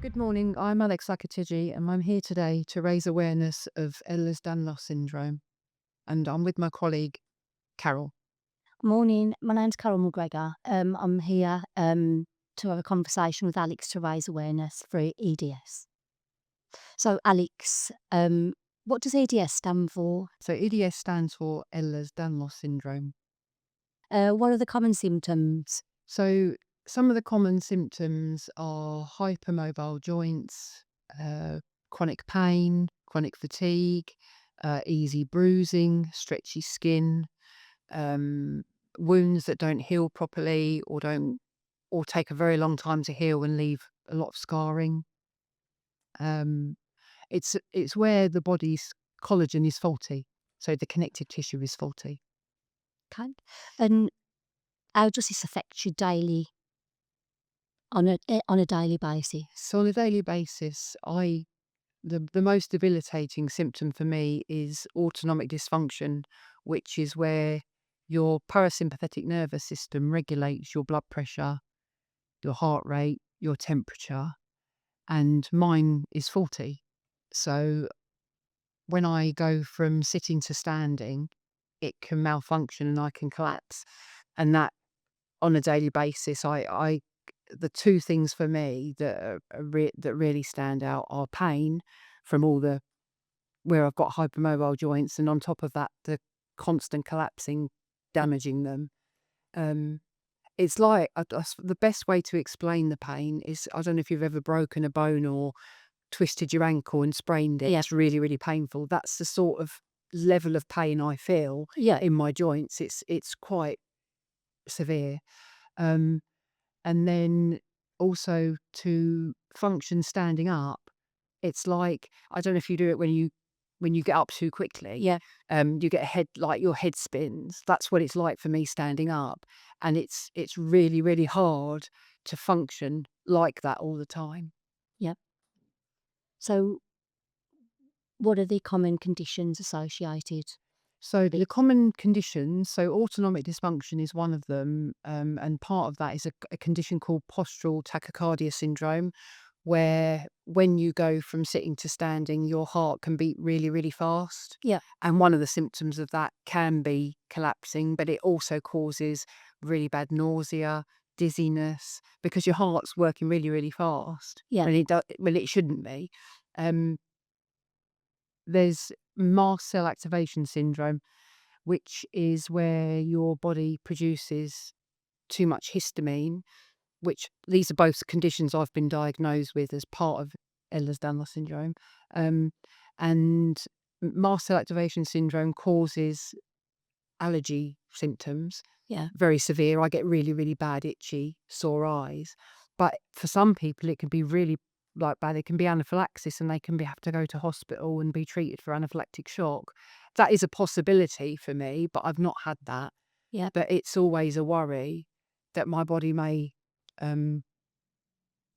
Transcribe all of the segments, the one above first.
Good morning. I'm Alex Akitici, and I'm here today to raise awareness of Ehlers Danlos syndrome. And I'm with my colleague Carol. Morning, my name's Carol McGregor. I'm here to have a conversation with Alex to raise awareness for EDS. So, Alex, what does EDS stand for? So EDS stands for Ehlers Danlos syndrome. What are the common symptoms? So some of the common symptoms are hypermobile joints, chronic pain, chronic fatigue, easy bruising, stretchy skin, um, wounds that don't heal properly or take a very long time to heal and leave a lot of scarring. Um, it's where the body's collagen is faulty, so the connective tissue is faulty. Okay. And how does this affect you daily on a daily basis? So on a daily basis, the most debilitating symptom for me is autonomic dysfunction, which is where your parasympathetic nervous system regulates your blood pressure, your heart rate, your temperature, and mine is faulty. So when I go from sitting to standing, it can malfunction and I can collapse. And that on a daily basis, the two things for me that really stand out are pain from all the where I've got hypermobile joints, and on top of that, the constant collapsing, damaging them. Um, it's like the best way to explain the pain is I don't know if you've ever broken a bone or twisted your ankle and sprained it. Yeah. It's really, really painful. That's the sort of level of pain I feel Yeah. in my joints. It's quite severe. Um, and then also to function standing up, it's like I don't know if you do it when you get up too quickly. Yeah. You get a head like your head spins. That's what it's like for me standing up, and it's really, really hard to function like that all the time. Yeah. So, what are the common conditions associated So with the it? common conditions, so autonomic dysfunction is one of them, and part of that is a condition called postural tachycardia syndrome, where when you go from sitting to standing, your heart can beat really, really fast. Yeah. And one of the symptoms of that can be collapsing, but it also causes really bad nausea, dizziness, because your heart's working really, really fast. Yeah. And well, it shouldn't be. Um, there's mast cell activation syndrome, which is where your body produces too much histamine, which these are both conditions I've been diagnosed with as part of Ehlers-Danlos syndrome. Um, and mast cell activation syndrome causes allergy symptoms, Yeah. very severe. I get really, really bad, itchy, sore eyes. But for some people, it can be really like bad. It can be anaphylaxis, and they can have to go to hospital and be treated for anaphylactic shock. That is a possibility for me, but I've not had that. Yeah. But it's always a worry that my body may um,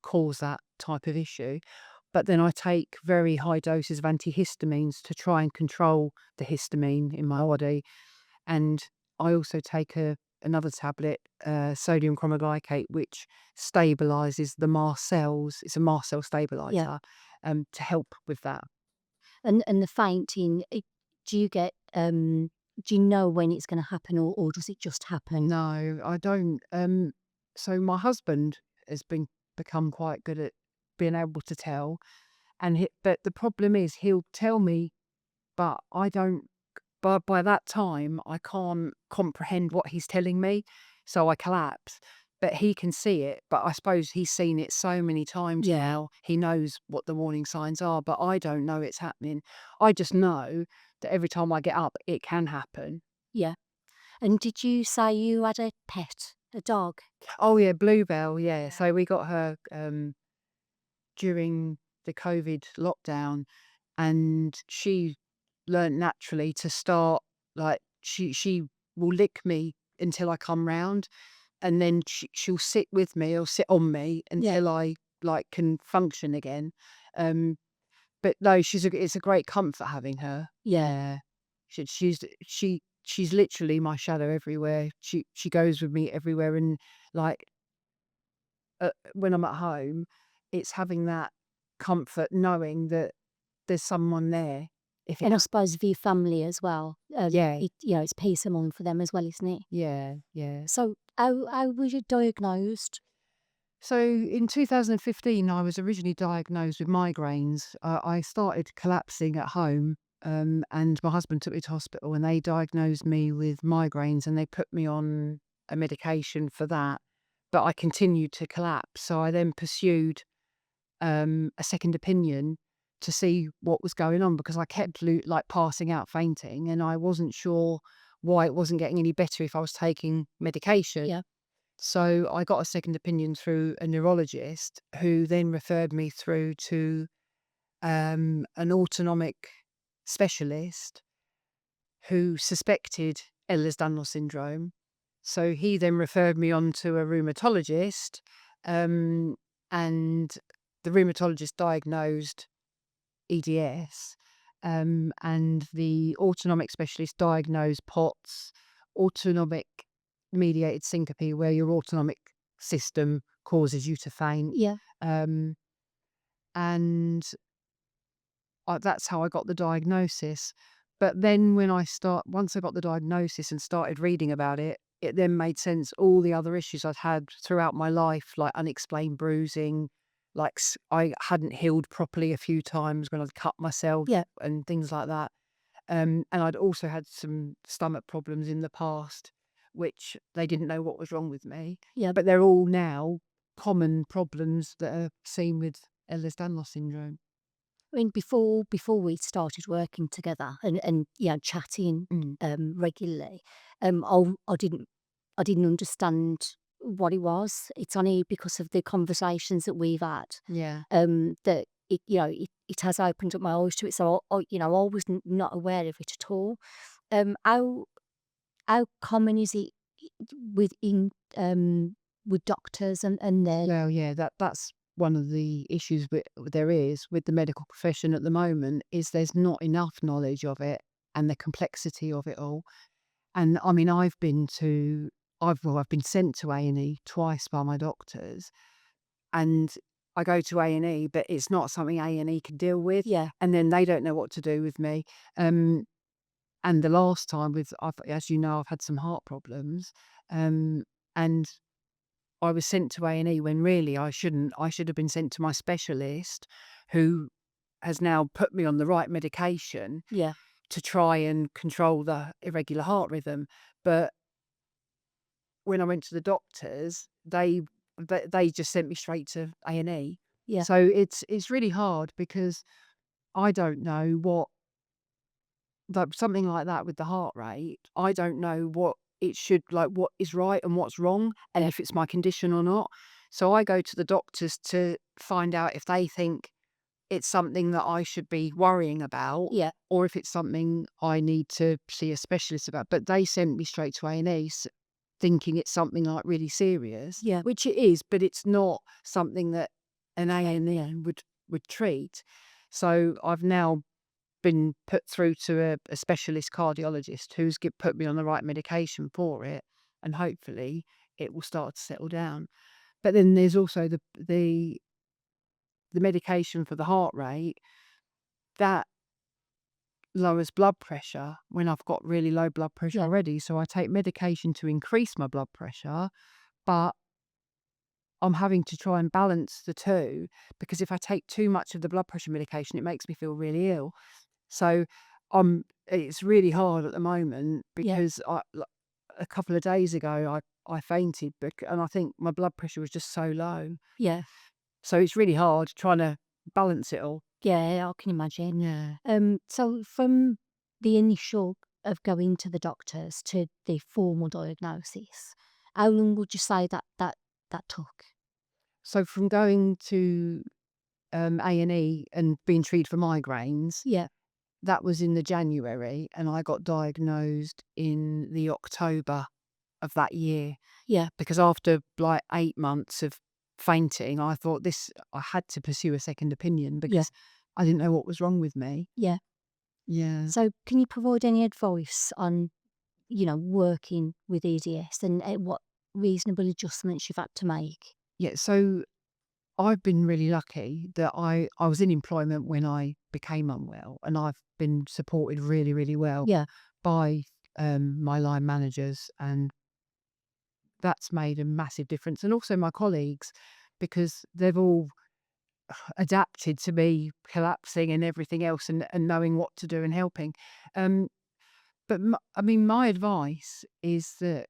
cause that type of issue. But then I take very high doses of antihistamines to try and control the histamine in my body. And I also take another tablet, sodium chromoglycate, which stabilizes the mast cells. It's a mast cell Yeah. stabilizer, to help with that. And the fainting, do you get, do you know when it's gonna happen, or does it just happen? No, I don't. So my husband has become quite good at being able to tell, but the problem is he'll tell me, but I don't. But by that time, I can't comprehend what he's telling me, so I collapse. But he can see it. But I suppose he's seen it so many times Yeah. now. He knows what the warning signs are, but I don't know it's happening. I just know that every time I get up, it can happen. Yeah. And did you say you had a pet, a dog? Oh yeah, Bluebell. Yeah. Yeah. So we got her during the COVID lockdown, and she learnt naturally to start like she will lick me until I come round, and then she'll sit with me or sit on me Yeah. until I like can function again. Um, but no, it's a great comfort having her. Yeah. Yeah, she's literally my shadow everywhere. She goes with me everywhere, and like when I'm at home, it's having that. comfort knowing that there's someone there. If it And I suppose for your family as well, Yeah, it's peace of mind for them as well, isn't it? yeah, yeah. So how was you diagnosed? So in 2015, I was originally diagnosed with migraines. I started collapsing at home, and my husband took me to hospital, and they diagnosed me with migraines, and they put me on a medication for that. But I continued to collapse, so I then pursued a second opinion to see what was going on because I kept like passing out, fainting, and I wasn't sure why it wasn't getting any better if I was taking medication. Yeah, So I got a second opinion through a neurologist who then referred me through to an autonomic specialist who suspected Ehlers-Danlos syndrome. So he then referred me on to a rheumatologist, um, and the rheumatologist diagnosed EDS, and the autonomic specialist diagnosed POTS, autonomic mediated syncope, where your autonomic system causes you to faint. yeah, Um, and that's how I got the diagnosis. But then once I got the diagnosis and started reading about it, it then made sense. All the other issues I'd had throughout my life, like unexplained bruising, like I hadn't healed properly a few times when I'd cut myself yeah. and things like that. And I'd also had some stomach problems in the past, which they didn't know what was wrong with me. Yeah. But they're all now common problems that are seen with Ehlers-Danlos syndrome. I mean, before we started working together and chatting Mm. regularly, I didn't understand what it was. It's only because of the conversations that we've had Yeah. that it has opened up my eyes to it. So I was not aware of it at all. Um, how how common is it within with doctors and their Well, yeah, that's one of the issues there is with the medical profession at the moment is there's not enough knowledge of it and the complexity of it all. And I mean, I've been sent to A&E twice by my doctors, and I go to A&E, but it's not something A&E can deal with, yeah and then they don't know what to do with me. Um, and the last time as you know, I've had some heart problems, and I was sent to A&E when really I shouldn't. I should have been sent to my specialist, who has now put me on the right medication yeah to try and control the irregular heart rhythm. But when I went to the doctors, they just sent me straight to A&E. yeah So it's really hard because I don't know what, like, something like that with the heart rate, I don't know what it should, like, what is right and what's wrong, and yeah if it's my condition or not. So I go to the doctors to find out if they think it's something that I should be worrying about, yeah or if it's something I need to see a specialist about. But they sent me straight to A&E, thinking it's something like really serious, yeah. which it is, but it's not something that an A&E would treat. So I've now been put through to a specialist cardiologist who's put me on the right medication for it, and hopefully it will start to settle down. But then there's also the medication for the heart rate that lowers blood pressure when I've got really low blood pressure Yeah, already. So I take medication to increase my blood pressure, but I'm having to try and balance the two because if I take too much of the blood pressure medication, it makes me feel really ill. So it's really hard at the moment yeah, because a couple of days ago I fainted and I think my blood pressure was just so low. yeah, So it's really hard trying to balance it all. yeah, I can imagine. Yeah. So from the initial of going to the doctors to the formal diagnosis, how long would you say that took? So from going to A&E and being treated for migraines, Yeah, that was in the January, and I got diagnosed in the October of that year. yeah, Because after like 8 months of fainting, I thought I had to pursue a second opinion yeah, because I didn't know what was wrong with me. yeah. Yeah. So can you provide any advice on, working with EDS and what reasonable adjustments you've had to make? Yeah, so I've been really lucky that I was in employment when I became unwell, and I've been supported really, really well Yeah. by, my line managers, and that's made a massive difference, and also my colleagues, because they've all adapted to me collapsing and everything else, and knowing what to do and helping. Um, but I mean, my advice is that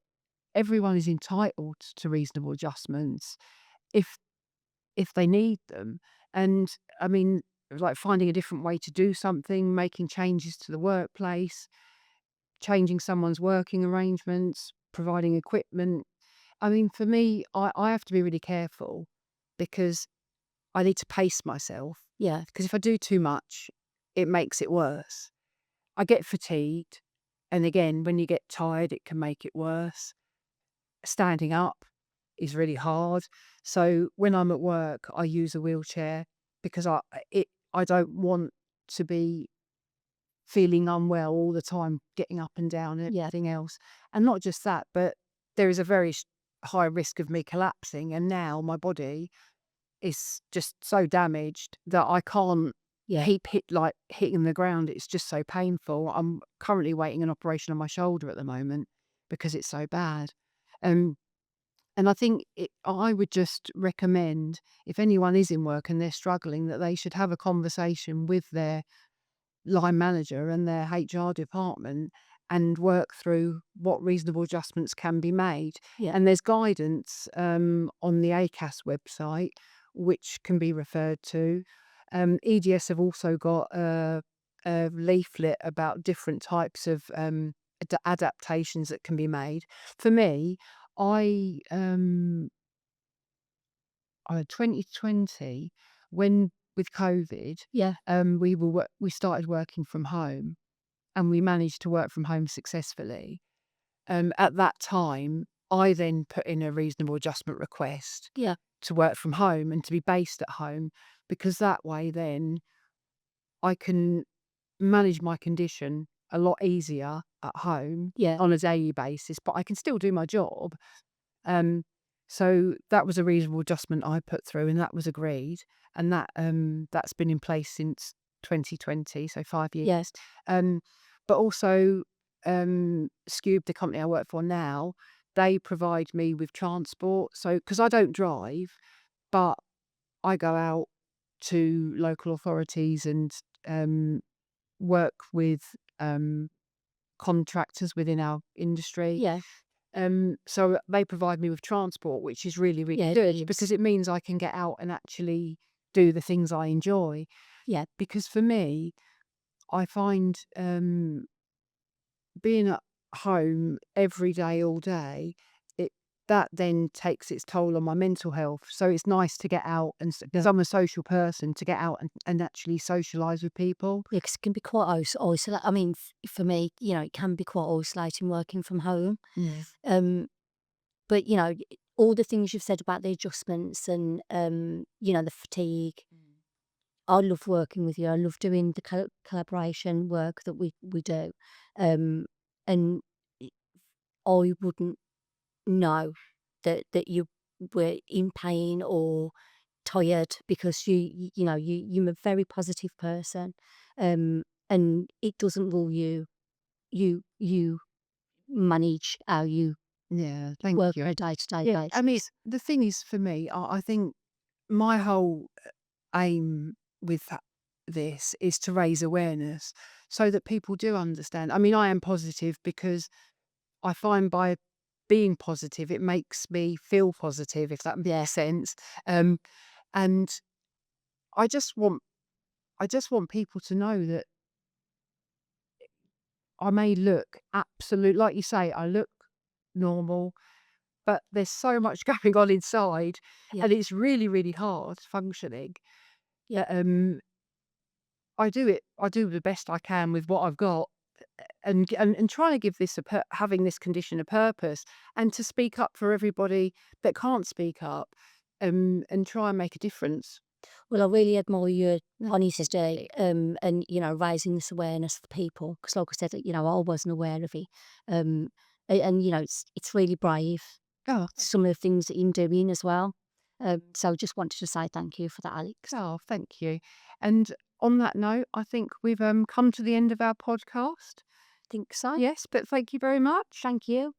everyone is entitled to reasonable adjustments if they need them. And I mean, like finding a different way to do something, making changes to the workplace, changing someone's working arrangements, providing equipment. I mean, for me, I have to be really careful because I need to pace myself. Yeah. Because if I do too much, it makes it worse. I get fatigued. And again, when you get tired, it can make it worse. Standing up is really hard. So when I'm at work, I use a wheelchair because I don't want to be feeling unwell all the time, getting up and down and Yeah. everything else. And not just that, but there is a very high risk of me collapsing. And now my body is just so damaged that I can't Yeah. keep hitting the ground. It's just so painful. I'm currently waiting an operation on my shoulder at the moment because it's so bad. Um, and I think I would just recommend, if anyone is in work and they're struggling, that they should have a conversation with their line manager and their HR department and work through what reasonable adjustments can be made. Yeah. And there's guidance on the ACAS website, which can be referred to. EDS have also got a leaflet about different types of adaptations that can be made. For me, I 2020, when with COVID, Yeah. we started working from home, and we managed to work from home successfully. At that time, I then put in a reasonable adjustment request Yeah. to work from home and to be based at home, because that way then I can manage my condition a lot easier at home Yeah. on a daily basis, but I can still do my job. Um, so that was a reasonable adjustment I put through, and that was agreed, and that's been in place since 2020, so 5 years. Yes. Um, but also, Skewber, the company I work for now, they provide me with transport. So because I don't drive, but I go out to local authorities and um, work with um, contractors within our industry. Yeah. So they provide me with transport, which is really, really Yeah. It good is. because it means I can get out and actually do the things I enjoy. Yeah. Because for me, I find being at home every day, all day, it that then takes its toll on my mental health. So it's nice to get out, and because I'm a social person, to get out and actually socialise with people. Yeah, 'cause it can be quite isolating. I mean, for me, it can be quite isolating working from home. Yeah. Um, but all the things you've said about the adjustments and the fatigue. I love working with you. I love doing the collaboration work that we do. Um, and I wouldn't know that you were in pain or tired because you're a very positive person, and it doesn't rule you. You manage how you Yeah, thank work you. on a day to day Yeah, I mean, basis. the thing is for me, I think my whole aim with this is to raise awareness so that people do understand. I mean, I am positive because I find by being positive, it makes me feel positive, if that Yeah, makes sense. Um, and I just want, people to know that I may look absolute, like you say, I look normal, but there's so much going on inside, yeah, and it's really, really hard functioning. yeah. That I do the best I can with what I've got, and trying to give this having this condition a purpose, and to speak up for everybody that can't speak up, and try and make a difference. Well, I really admire your Yeah. honesty, and raising this awareness for people. Because, like I said, I wasn't aware of it, and it's really brave. Oh, Some of the things that you're doing as well. So just wanted to say thank you for that, Alex. Oh, thank you. And on that note, I think we've come to the end of our podcast. Think so. Yes, but thank you very much. Thank you.